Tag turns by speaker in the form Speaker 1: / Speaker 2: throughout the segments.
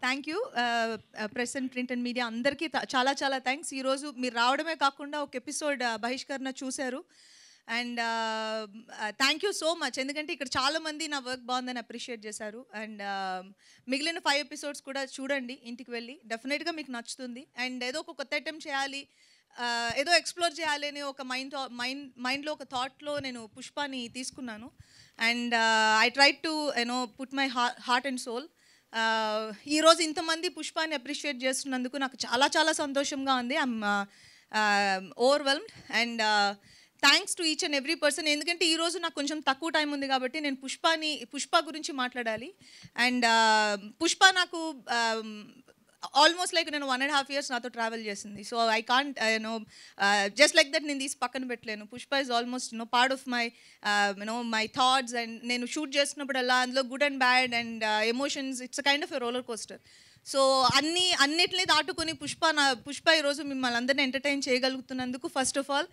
Speaker 1: Thank you. Press and print and media అందరికీ చాలా చాలా థ్యాంక్స్. ఈరోజు మీరు రావడమే కాకుండా ఒక ఎపిసోడ్ బహిష్కరణ చూశారు. And thank you so much. ఎందుకంటే ఇక్కడ చాలామంది నా వర్క్ బాగుందని అప్రిషియేట్ చేశారు. అండ్ మిగిలిన 5 ఎపిసోడ్స్ కూడా చూడండి ఇంటికి వెళ్ళి, డెఫినెట్గా మీకు నచ్చుతుంది. అండ్ ఏదో ఒక కొత్త అటెంప్ట్ చేయాలి, ఏదో ఎక్స్ప్లోర్ చేయాలి అనే ఒక మైండ్లో ఒక థాట్లో నేను పుష్పాని తీసుకున్నాను. And I try to put my heart and soul. ఈరోజు ఇంతమంది పుష్పాన్ని అప్రిషియేట్ చేస్తున్నందుకు నాకు చాలా చాలా సంతోషంగా ఉంది. I'm overwhelmed and thanks to each and every person. ఎందుకంటే ఈరోజు నాకు కొంచెం తక్కువ టైం ఉంది కాబట్టి నేను పుష్ప గురించి మాట్లాడాలి. అండ్ పుష్ప నాకు ఆల్మోస్ట్ లైక్ నేను 1.5 years నాతో ట్రావెల్ చేసింది. So I can't just like that నేను తీసి పక్కన పెట్టలేను. Pushpa is almost part of my thoughts. And నేను షూట్ చేస్తున్నప్పుడల్లా అందులో good and bad and emotions, it's kind of a roller coaster. So అన్నిటిని దాటుకొని పుష్ప ఈరోజు మిమ్మల్ని అందరినీ ఎంటర్టైన్ చేయగలుగుతున్నందుకు first of all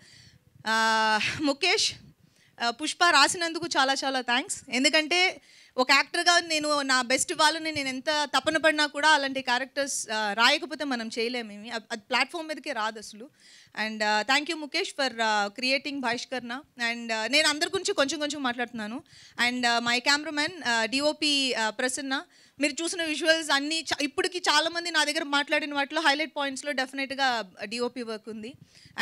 Speaker 1: Mukesh, Pushpa రాసినందుకు చాలా చాలా థ్యాంక్స్. ఎందుకంటే ఒక యాక్టర్గా నేను నా బెస్ట్ ఇవ్వాలని నేను ఎంత తపన పడినా కూడా అలాంటి క్యారెక్టర్స్ రాయకపోతే మనం చేయలేమేమి, అది ప్లాట్ఫామ్ మీదకే రాదు అసలు. And thank you Mukesh for creating బహిష్కరణ. అండ్ నేను అందరి గురించి కొంచెం కొంచెం మాట్లాడుతున్నాను. And my cameraman DOP Prasanna, మీరు చూసిన విజువల్స్ అన్నీ ఇప్పటికి చాలామంది నా దగ్గర మాట్లాడిన వాటిలో హైలైట్ పాయింట్స్లో డెఫినెట్గా డిఓపి వర్క్ ఉంది.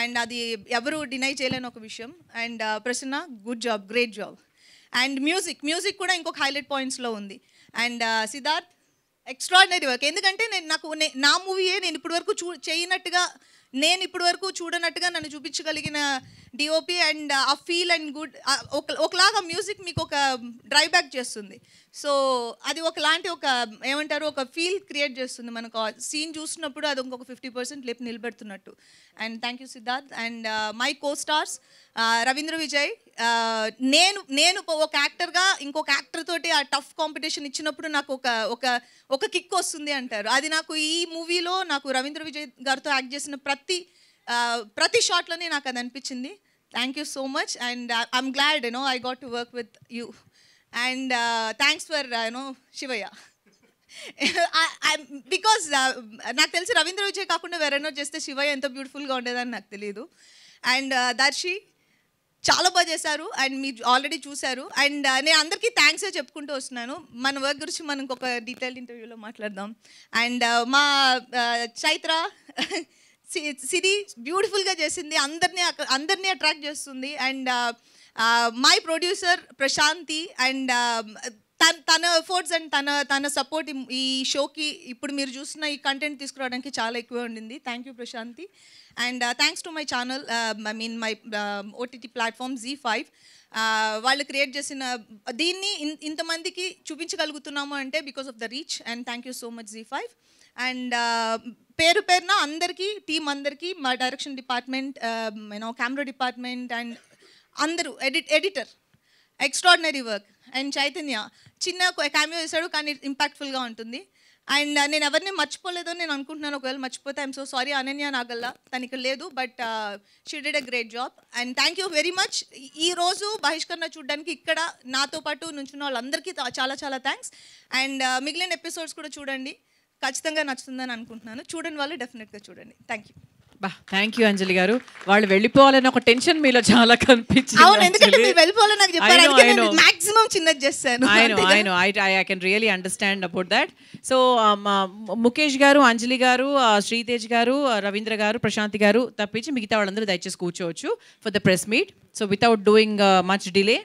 Speaker 1: అండ్ అది ఎవరు డినై చేయలేని ఒక విషయం. And Prasanna, good job, great job. And music కూడా ఇంకొక హైలైట్ పాయింట్స్లో ఉంది. And Siddharth, extraordinary work. ఎందుకంటే నా మూవీయే నేను ఇప్పటివరకు చూడనట్టుగా నన్ను చూపించగలిగిన డిఓపి. అండ్ ఆ ఫీల్ అండ్ గుడ్ ఒకలాగా మ్యూజిక్ మీకు ఒక డ్రైవ్ బ్యాక్ చేస్తుంది. సో అది ఒకలాంటి ఒక ఫీల్ క్రియేట్ చేస్తుంది మనకు. సీన్ చూసినప్పుడు అది ఇంకొక 50% లేపు నిలబెడుతున్నట్టు. And thank you Siddharth. And my co stars Ravindra Vijay, నేను ఒక యాక్టర్గా ఇంకొక యాక్టర్ తోటి ఆ టఫ్ కాంపిటీషన్ ఇచ్చినప్పుడు నాకు ఒక కిక్ వస్తుంది అంటారు. అది నాకు ఈ మూవీలో నాకు రవీంద్ర విజయ్ గారితో యాక్ట్ చేసిన ప్రతి షాట్లోనే నాకు అది అనిపించింది. Thank you so much. And I'm glad I got to work with you. And thanks for Shivayya. Because నాకు తెలిసి రవీంద్ర విజయ్ కాకుండా వేరెన్నో చేస్తే శివయ్య ఎంత బ్యూటిఫుల్గా ఉండేదని నాకు తెలియదు. అండ్ దర్శి చాలా బాగా చేశారు. అండ్ మీరు ఆల్రెడీ చూశారు. అండ్ నేను అందరికీ థ్యాంక్సే చెప్పుకుంటూ వస్తున్నాను. మన వర్క్ గురించి మనం ఇంకొక డీటెయిల్డ్ ఇంటర్వ్యూలో మాట్లాడదాం. అండ్ మా చైత్ర సిరి బ్యూటిఫుల్గా చేసింది, అందరినీ అట్రాక్ట్ చేస్తుంది. And my producer Prashanti, and తన ఎఫర్ట్స్ అండ్ తన సపోర్ట్ ఈ షోకి ఇప్పుడు మీరు చూసిన ఈ కంటెంట్ తీసుకురావడానికి చాలా ఎక్కువ ఉండింది. Thank you Prashanthi. And thanks to my channel, my OTT platform ZEE5. వాళ్ళు క్రియేట్ చేసిన దీన్ని ఇంతమందికి చూపించగలుగుతున్నాము అంటే because of the reach. And thank you so much ZEE5. And పేరున అందరికీ, టీం అందరికీ, మా direction department, camera department and అందరూ, editor, extraordinary work. And Chaitanya చిన్న క్యామియో చేశాడు కానీ ఇంపాక్ట్ఫుల్గా ఉంటుంది. అండ్ నేను ఎవరిని మర్చిపోలేదో నేను అనుకుంటున్నాను. ఒకవేళ మర్చిపోతే I'm so sorry. Ananya Nagalla తను ఇక్కడ లేదు, but she did a great job. And thank you very much. ఈరోజు బహిష్కరణ చూడడానికి ఇక్కడ నాతో పాటు నుంచున్న వాళ్ళందరికీ చాలా చాలా థ్యాంక్స్. అండ్ మిగిలిన ఎపిసోడ్స్ కూడా చూడండి, ఖచ్చితంగా నచ్చుతుందని అనుకుంటున్నాను. చూడని వాళ్ళు డెఫినెట్గా చూడండి. Thank you.
Speaker 2: థ్యాంక్ యూ అంజలి గారు. వాళ్ళు వెళ్ళిపోవాలని ఒక టెన్షన్ మీలో చాలా కనిపించింది.
Speaker 1: అవును, ఎందుకంటే మీరు వెళ్ళిపోవాలని నాకు చెప్పారు, మాక్సిమం చిన్నది చేస్తాను.
Speaker 2: I can really understand about that. So Mukesh గారు, అంజలి గారు, శ్రీతేజ్ గారు, రవీంద్ర గారు, ప్రశాంతి గారు తప్పించి మిగతా వాళ్ళందరూ దయచేసి కూర్చోవచ్చు for the press meet. So without doing much delay,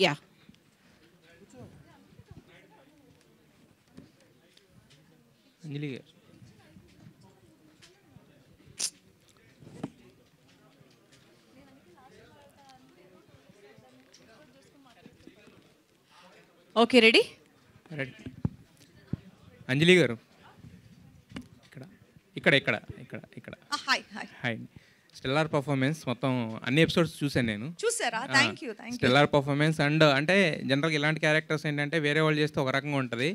Speaker 2: yeah,
Speaker 3: Anjali గారు.
Speaker 2: Okay, ready.
Speaker 3: అంజలి గారు ఇక్కడ హాయ్. స్టెల్లార్ పర్ఫార్మెన్స్ మొత్తం అన్ని ఎపిసోడ్స్ చూసాను నేను.
Speaker 1: చూసారా? Thank you.
Speaker 3: Stellar performance. And అంటే జనరల్గా ఇలాంటి క్యారెక్టర్స్ ఏంటంటే వేరే వాళ్ళు చేస్తే ఒక రకంగా ఉంటుంది,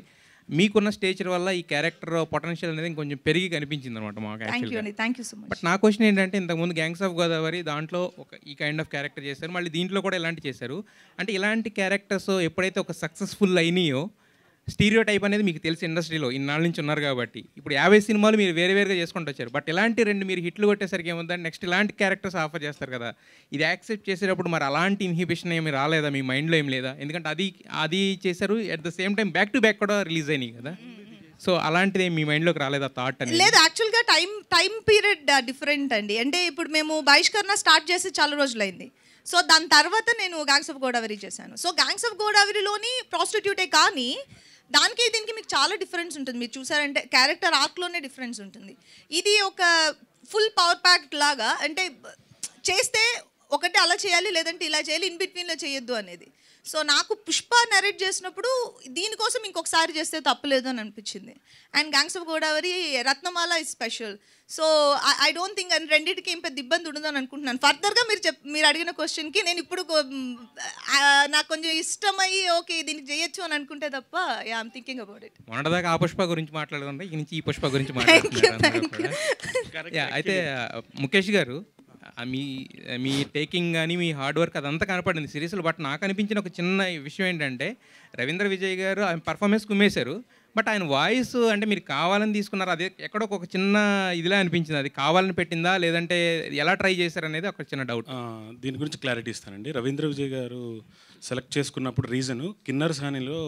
Speaker 3: మీకున్న స్టేచర్ వల్ల ఈ క్యారెక్టర్ పొటెన్షియల్ అనేది కొంచెం పెరిగి కనిపించింది అనమాట మాకు యాక్చువల్గా.
Speaker 1: Thank you so much.
Speaker 3: But నా క్వశ్చన్ ఏంటంటే, ఇంతకుముందు గ్యాంగ్స్ ఆఫ్ గోదావరి దాంట్లో ఈ కైండ్ ఆఫ్ క్యారెక్టర్ చేశారు, మళ్ళీ దీంట్లో కూడా ఇలాంటి చేశారు. అంటే ఇలాంటి క్యారెక్టర్స్ ఎప్పుడైతే ఒక సక్సెస్ఫుల్ అయినాయో, స్టీరియో టైప్ అనేది మీకు తెలిసి ఇండస్ట్రీలో ఇన్నాళ్ళ నుంచి ఉన్నారు కాబట్టి, ఇప్పుడు 50 సినిమాలు మీరు వేరుగా చేసుకుంటూ వచ్చారు. బట్ ఇలాంటి 2 మీరు హిట్లు కొట్టేసరికి ఏముందంటే నెక్స్ట్ ఇలాంటి క్యారెక్టర్స్ ఆఫర్ చేస్తారు కదా, ఇది యాక్సెప్ట్ చేసేటప్పుడు మరి అలాంటి ఇన్హిబిషన్ ఏమి రాలేదా మీ మైండ్లో? ఏం లేదా? ఎందుకంటే అది చేశారు, at the same time back to back కూడా రిలీజ్ అయినాయి కదా. సో అలాంటిది మీ మైండ్లోకి రాలేదా థాట్ అనేది?
Speaker 1: లేదు, యాక్చువల్గా టైం పీరియడ్ డిఫరెంట్ అండి. అంటే ఇప్పుడు మేము బహిష్కరణ స్టార్ట్ చేసి చాలా రోజులైంది. సో దాని తర్వాత నేను గ్యాంగ్స్ ఆఫ్ గోదావరి చేశాను. సో గ్యాంగ్స్ ఆఫ్ గోదావరిలోని ప్రాస్టిట్యూటే, కానీ దానికి దీనికి మీకు చాలా డిఫరెన్స్ ఉంటుంది. మీరు చూసారంటే క్యారెక్టర్ ఆర్క్లోనే డిఫరెన్స్ ఉంటుంది. ఇది ఒక ఫుల్ పవర్ ప్యాక్ లాగా, అంటే చేస్తే ఒకటి అలా చేయాలి, లేదంటే ఇలా చేయాలి, ఇన్ బిట్వీన్లో చేయొద్దు అనేది. సో నాకు పుష్ప నరేట్ చేసినప్పుడు దీనికోసం ఇంకొకసారి చేస్తే తప్పలేదు అని అనిపించింది. And gangs of Godavari Ratnamala is special. So I don't think and రెండింటికి ఏం పెద్ద ఇబ్బంది ఉండదని అనుకుంటున్నాను. ఫర్దర్గా మీరు అడిగిన క్వశ్చన్కి నేను ఇప్పుడు నాకు కొంచెం ఇష్టమయ్యి ఓకే దీనికి చేయొచ్చు అని అనుకుంటే తప్ప ఐఎమ్ థింకింగ్ అబౌట్ ఇట్.
Speaker 3: మొన్నటిదాకా ఆ పుష్ప గురించి మాట్లాడుకుంటే ఈ నుంచి ఈ పుష్ప గురించి మాట్లాడుతున్నారు. అయితే ముఖేష్ గారు, మీ టేకింగ్ కానీ మీ హార్డ్ వర్క్ అదంతా కనపడింది సిరీస్లో. బట్ నాకు అనిపించిన ఒక చిన్న విషయం ఏంటంటే, రవీంద్ర విజయ్ గారు ఆయన పర్ఫార్మెన్స్ కుమ్మేశారు, బట్ ఆయన వాయిస్ అంటే మీరు కావాలని తీసుకున్నారు. అదే ఎక్కడో ఒక చిన్న ఇదిలా అనిపించింది. అది కావాలని పెట్టిందా, లేదంటే ఎలా ట్రై చేశారనేది ఒక చిన్న డౌట్.
Speaker 4: దీని గురించి క్లారిటీ ఇస్తానండి. రవీంద్ర విజయ్ గారు సెలెక్ట్ చేసుకున్నప్పుడు రీజను, కిన్నర్ సానిలో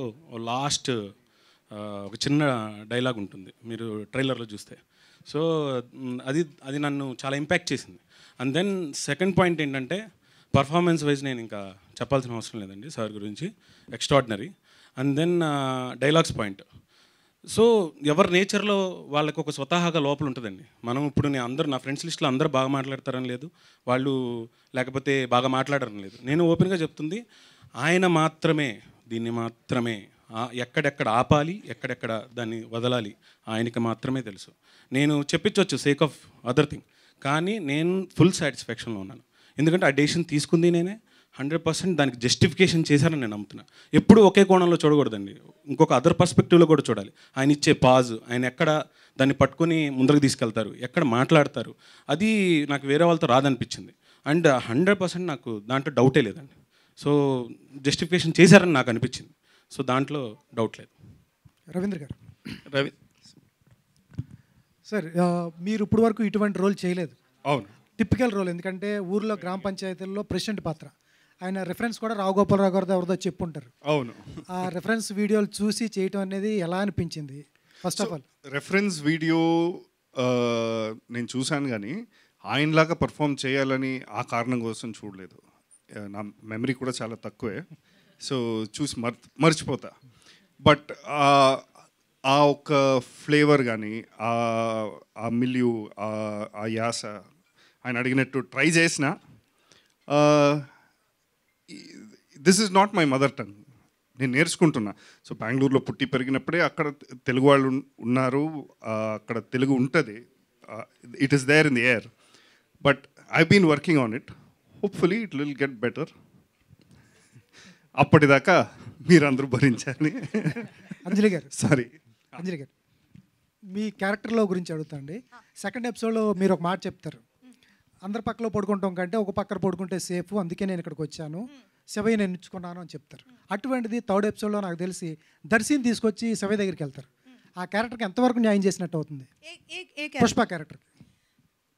Speaker 4: లాస్ట్ ఒక చిన్న డైలాగ్ ఉంటుంది, మీరు ట్రైలర్లో చూస్తే. సో అది నన్ను చాలా ఇంపాక్ట్ చేసింది. అండ్ దెన్ సెకండ్ పాయింట్ ఏంటంటే, పర్ఫార్మెన్స్ వైజ్ నేను ఇంకా చెప్పాల్సిన అవసరం లేదండి సార్ గురించి, extraordinary. And then dialogues point. So ఎవరి నేచర్లో వాళ్ళకి ఒక స్వతహాగా లోపల ఉంటుందండి. మనం ఇప్పుడు నా ఫ్రెండ్స్ లిస్ట్లో అందరూ బాగా మాట్లాడతారని లేదు, వాళ్ళు లేకపోతే బాగా మాట్లాడరని లేదు. నేను ఓపెన్గా చెప్తుంది, ఆయన మాత్రమే దీన్ని మాత్రమే ఎక్కడెక్కడ ఆపాలి, ఎక్కడెక్కడ దాన్ని వదలాలి ఆయనకి మాత్రమే తెలుసు. నేను చెప్పించవచ్చు సేక్ ఆఫ్ అదర్ థింగ్, కానీ నేను ఫుల్ సాటిస్ఫాక్షన్లో ఉన్నాను. ఎందుకంటే ఆ డెసిషన్ తీసుకుంది నేనే, 100% దానికి జస్టిఫికేషన్ చేశారని నేను నమ్ముతున్నాను. ఎప్పుడు ఒకే కోణంలో చూడకూడదండి, ఇంకొక అదర్ పర్స్పెక్టివ్లో కూడా చూడాలి. ఆయన ఇచ్చే పాజ్, ఆయన ఎక్కడ దాన్ని పట్టుకొని ముందరకు తీసుకెళ్తారు, ఎక్కడ మాట్లాడతారు, అది నాకు వేరే వాళ్ళతో రాదనిపించింది. అండ్ 100% నాకు దాంట్లో డౌటే లేదండి. సో జస్టిఫికేషన్ చేశారని నాకు అనిపించింది. సో దాంట్లో డౌట్ లేదు.
Speaker 5: రవీంద్ర గారు, సార్ మీరు ఇప్పుడు వరకు ఇటువంటి రోల్ చేయలేదు.
Speaker 4: అవును,
Speaker 5: టిపికల్ రోల్. ఎందుకంటే ఊర్లో గ్రామ పంచాయతీల్లో ప్రెసిడెంట్ పాత్ర, ఆయన రెఫరెన్స్ కూడా రావు గోపాలరావు గారితో ఎవరిదో చెప్పుంటారు.
Speaker 4: అవును.
Speaker 5: ఆ రెఫరెన్స్ వీడియోలు చూసి చేయటం అనేది ఎలా అనిపించింది? First of all
Speaker 6: reference video నేను చూశాను, కానీ ఆయనలాగా పర్ఫామ్ చేయాలని ఆ కారణం కోసం చూడలేదు. నా మెమరీ కూడా చాలా తక్కువే, సో చూసి మర్చిపోతా. బట్ ఆ ఒక్క ఫ్లేవర్ కానీ ఆ మిల్యూ, ఆ యాస ఆయన అడిగినట్టు ట్రై చేసిన, this is not my mother tongue, నేను నేర్చుకుంటున్నా. సో బెంగళూరులో పుట్టి పెరిగినప్పుడే అక్కడ తెలుగు వాళ్ళు ఉన్నారు, అక్కడ తెలుగు ఉంటుంది, it is there in the air. But I been working on it, hopefully it will get better. అప్పటిదాకా మీరందరూ భరించాలి.
Speaker 5: అంజలి గారు,
Speaker 6: సారీ
Speaker 5: అంజలి గారు, మీ క్యారెక్టర్లో గురించి అడుగుతాండి. సెకండ్ ఎపిసోడ్లో మీరు ఒక మాట చెప్తారు, అందరి పక్కలో పడుకుంటాం కంటే ఒక పక్కన పడుకుంటే సేఫ్, అందుకే నేను ఇక్కడికి వచ్చాను, శివయ్య నేను ఎంచుకున్నాను అని చెప్తారు. అటువంటిది థర్డ్ ఎపిసోడ్లో నాకు తెలిసి దర్శిని తీసుకొచ్చి శివయ్య దగ్గరికి వెళ్తారు. ఆ క్యారెక్టర్కి ఎంతవరకు న్యాయం చేసినట్టు అవుతుంది? పుష్ప క్యారెక్టర్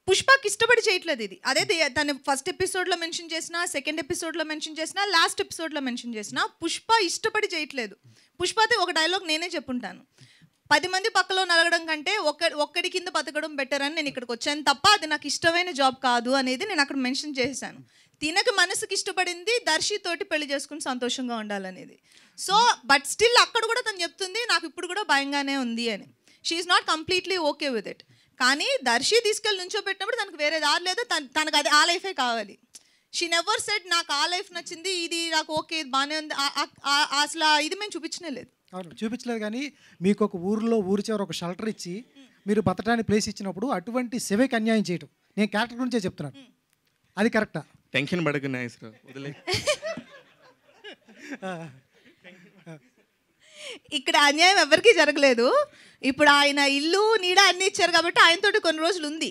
Speaker 1: పుష్పకి ఇష్టపడి చేయట్లేదు ఇది. అదే తను ఫస్ట్ ఎపిసోడ్లో మెన్షన్ చేసిన, సెకండ్ ఎపిసోడ్లో మెన్షన్ చేసిన, లాస్ట్ ఎపిసోడ్లో మెన్షన్ చేసిన, పుష్ప ఇష్టపడి చేయట్లేదు. పుష్పతో ఒక డైలాగ్ నేనే చెప్పుంటాను, 10 మంది పక్కలో నలగడం కంటే ఒక్కడి కింద బతకడం బెటర్ అని నేను ఇక్కడికి వచ్చాను తప్ప అది నాకు ఇష్టమైన జాబ్ కాదు అనేది నేను అక్కడ మెన్షన్ చేశాను. తినకు మనసుకి ఇష్టపడింది దర్శితోటి పెళ్లి చేసుకుని సంతోషంగా ఉండాలనేది. సో బట్ స్టిల్ అక్కడ కూడా తను చెప్తుంది నాకు ఇప్పుడు కూడా భయంగానే ఉంది అని. She is not completely okay with it. కానీ దర్శి తీసుకెళ్ళి నుంచోబెట్టినప్పుడు తనకు వేరే దారి లేదు, తనకు అది ఆ లైఫే కావాలి. షీ నెవర్ సెడ్ నాకు ఆ లైఫ్ నచ్చింది, ఇది నాకు ఓకే బాగానే ఉంది, అసలు ఇది మేము చూపించనే లేదు.
Speaker 5: అవును, చూపించలేదు. కానీ మీకు ఒక ఊరిలో ఊరి చివర ఒక షెల్టర్ ఇచ్చి మీరు బతకడానికి ప్లేస్ ఇచ్చినప్పుడు అటువంటి శివకి అన్యాయం చేయటం, నేను క్యారెక్టర్ గురించే చెప్తున్నాను, అది కరెక్టా?
Speaker 3: టెన్షన్ పడకు నాయసరావు, వదిలే.
Speaker 1: ఇక్కడ అన్యాయం ఎవరికీ జరగలేదు. ఇప్పుడు ఆయన ఇల్లు నీడ అన్ని ఇచ్చారు కాబట్టి ఆయనతోటి కొన్ని రోజులు ఉంది.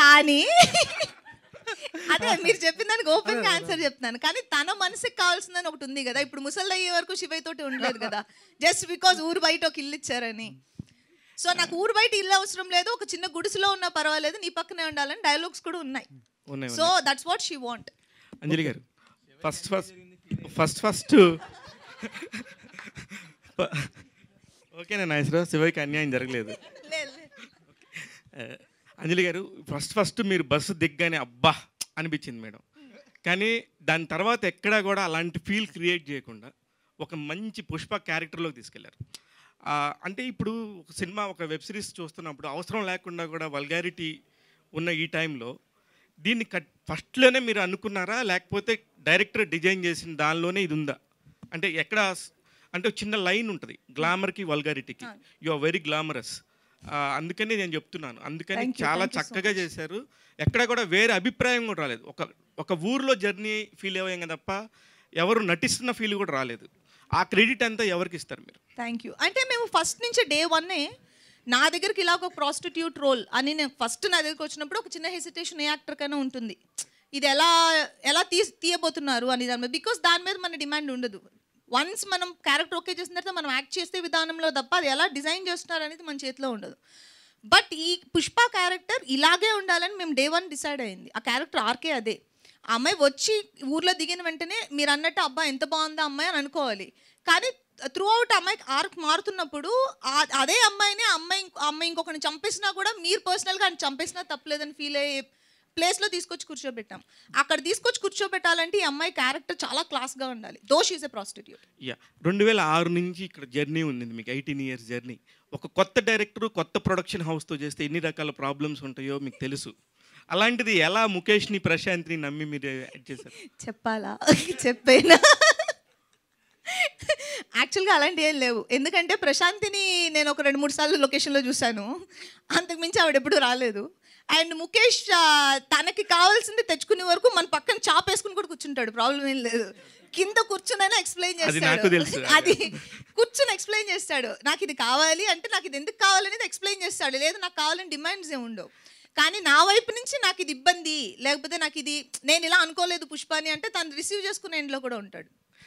Speaker 1: కానీ అదే మీరు చెప్పిన దానికి ఓపెన్గా ఆన్సర్ చెప్తున్నాను. కానీ తన మనసుకి కావాల్సిందని ఒకటి ఉంది కదా. ఇప్పుడు ముసలి అయ్యే వరకు శివయ్య తోటి ఉండలేదు కదా, జస్ట్ బికాజ్ ఊరు బయట ఒక ఇల్లు ఇచ్చారని. సో నాకు ఊరు బయట ఇల్లు అవసరం లేదు, ఒక చిన్న గుడిసెలో ఉన్నా పర్వాలేదు, నీ పక్కనే ఉండాలని డైలాగ్స్ కూడా ఉన్నాయి. So that's what she want.
Speaker 7: Anjali గారు ఫస్ట్ ఓకేనా నాగేశ్వరరావు, శివయ్యకి అన్యాయం జరగలేదు. అంజలి గారు ఫస్ట్ మీరు బస్సు దిగ్గానే అబ్బా అనిపించింది మేడం. కానీ దాని తర్వాత ఎక్కడా కూడా అలాంటి ఫీల్ క్రియేట్ చేయకుండా ఒక మంచి పుష్ప క్యారెక్టర్లోకి తీసుకెళ్లారు. అంటే ఇప్పుడు ఒక సినిమా ఒక వెబ్ సిరీస్ చూస్తున్నప్పుడు అవసరం లేకుండా కూడా వల్గారిటీ ఉన్న ఈ టైంలో దీన్ని ఫస్ట్లోనే మీరు అనుకున్నారా, లేకపోతే డైరెక్టర్ డిజైన్ చేసిన దానిలోనే ఇది ఉందా? అంటే ఎక్కడ అంటే చిన్న లైన్ ఉంటుంది గ్లామర్కి వల్గారిటీకి, యు ఆర్ వెరీ గ్లామరస్. అందుకని నేను చెప్తున్నాను, అందుకని చాలా చక్కగా చేశారు. ఎక్కడ కూడా వేరే అభిప్రాయం కూడా రాలేదు. ఒక ఊర్లో జర్నీ ఫీల్ అయ్యాం తప్ప ఎవరు నటిస్తున్న ఫీల్ కూడా రాలేదు. ఆ క్రెడిట్ అంతా ఎవరికి ఇస్తారు మీరు?
Speaker 1: Thank you. అంటే మేము ఫస్ట్ నుంచి డే 1 నా దగ్గరికి ఇలా ఒక ప్రాస్టిట్యూట్ రోల్ అని నేను ఫస్ట్ నా దగ్గరికి వచ్చినప్పుడు ఒక చిన్న హెసిటేషన్ ఏ యాక్టర్కైనా ఉంటుంది, ఇది ఎలా తీయబోతున్నారు అని దాని మీద. బికాస్ దాని మీద మన డిమాండ్ ఉండదు. వన్స్ మనం క్యారెక్టర్ ఓకే చేసిన తర్వాత మనం యాక్ట్ చేసే విధానంలో తప్ప అది ఎలా డిజైన్ చేస్తున్నారు అనేది మన చేతిలో ఉండదు. బట్ ఈ పుష్ప క్యారెక్టర్ ఇలాగే ఉండాలని మేము డే 1 డిసైడ్ అయింది. ఆ క్యారెక్టర్ ఆర్కే అదే. ఆ అమ్మాయి వచ్చి ఊర్లో దిగిన వెంటనే మీరు అన్నట్టు అబ్బా ఎంత బాగుందా అమ్మాయి అని అనుకోవాలి. కానీ త్రూ అవుట్ అమ్మాయికి ఆర్క్ మారుతున్నప్పుడు అదే అమ్మాయిని అమ్మాయి ఇంకొకరిని చంపేసినా కూడా మీరు పర్సనల్గా అని చంపేసినా తప్పలేదని ఫీల్ అయ్యే ప్లేస్లో తీసుకొచ్చి కూర్చోబెట్టాం. అక్కడ తీసుకొచ్చి కూర్చోబెట్టాలంటే ఈ అమ్మాయి క్యారెక్టర్ చాలా క్లాస్గా ఉండాలి. Though she is a prostitute.
Speaker 7: 2006 నుంచి ఇక్కడ జర్నీ ఉంది మీకు, 18 years జర్నీ. ఒక కొత్త డైరెక్టర్ కొత్త ప్రొడక్షన్ హౌస్తో చేస్తే ఎన్ని రకాల ప్రాబ్లమ్స్ ఉంటాయో మీకు తెలుసు. అలాంటిది ఎలా ముఖేష్ని ప్రశాంత్ని నమ్మి మీరు యాడ్ చేశారు?
Speaker 1: చెప్పాలా? చెప్పేనా? యాక్చువల్గా అలాంటి ఏం లేవు. ఎందుకంటే ప్రశాంతిని నేను ఒక 2-3 సార్లు లొకేషన్లో చూశాను, అంతకుమించి ఆవిడ ఎప్పుడు రాలేదు. అండ్ ముఖేష్ తనకి కావాల్సింది తెచ్చుకునే వరకు మన పక్కన చాపేసుకుని కూడా కూర్చుంటాడు, ప్రాబ్లం ఏం లేదు. కింద కూర్చునైనా ఎక్స్ప్లెయిన్ చేస్తాడు, అది కూర్చుని ఎక్స్ప్లెయిన్ చేస్తాడు. నాకు ఇది కావాలి అంటే నాకు ఇది ఎందుకు కావాలనేది ఎక్స్ప్లెయిన్ చేస్తాడు. లేదు నాకు కావాలని డిమాండ్స్ ఏమి ఉండవు. కానీ నా వైపు నుంచి నాకు ఇది ఇబ్బంది, లేకపోతే నాకు ఇది నేను ఇలా అనుకోలేదు పుష్పాని అంటే తను రిసీవ్ చేసుకునే ఎండ్లో కూడా ఉంటాడు.